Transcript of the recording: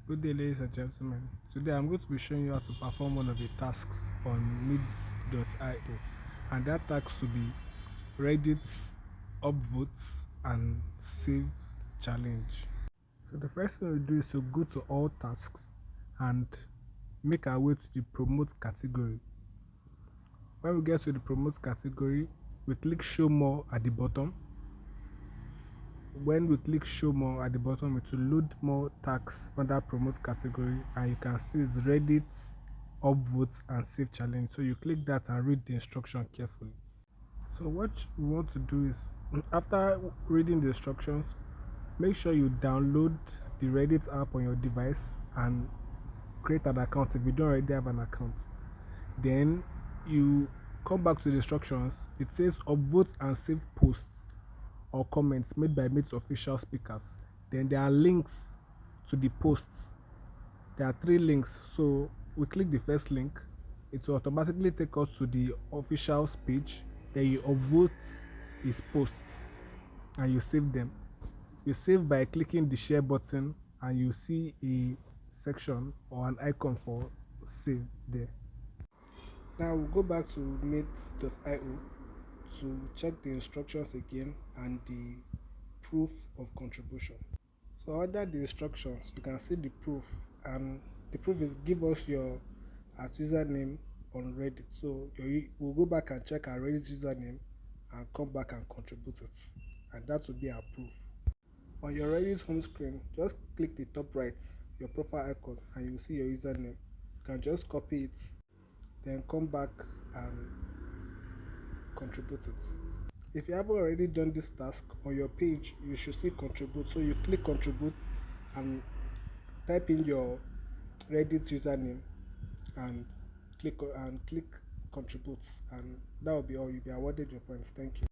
Good day, ladies and gentlemen. Today I'm going to be showing you how to perform one of the tasks on Meeds.io, and that task will be Reddit upvote and save challenge. So the first thing we do is to go to all tasks and make our way to the promote category. When we get to the promote category, we click show more at the bottom. When we click show more at the bottom, it will load more tags under promote category, and you can see it's Reddit upvote and save challenge. So you click that and read the instruction carefully. So what we want to do is, after reading the instructions, make sure you download the Reddit app on your device and create an account if you don't already have an account. Then you come back to the instructions. It says upvote and save posts or comments made by Meets official speakers. Then there are links to the posts. There are three links. So we click the first link, it will automatically take us to the official's page. Then you upvote his posts and you save them. You save by clicking the share button and you see a section or an icon for save there. Now we'll go back to Meets.io to check the instructions again and the proof of contribution. So under the instructions, you can see the proof, and the proof is give us your username on Reddit. So we'll go back and check our Reddit username and come back and contribute it, and that will be our proof. On your Reddit home screen, just click the top right, your profile icon, and you'll see your username. You can just copy it, then come back and contribute it. If you haven't already done this task, on your page you should see contribute. So you click contribute and type in your Reddit username and click contribute, and that will be all. You'll be awarded your points. Thank you.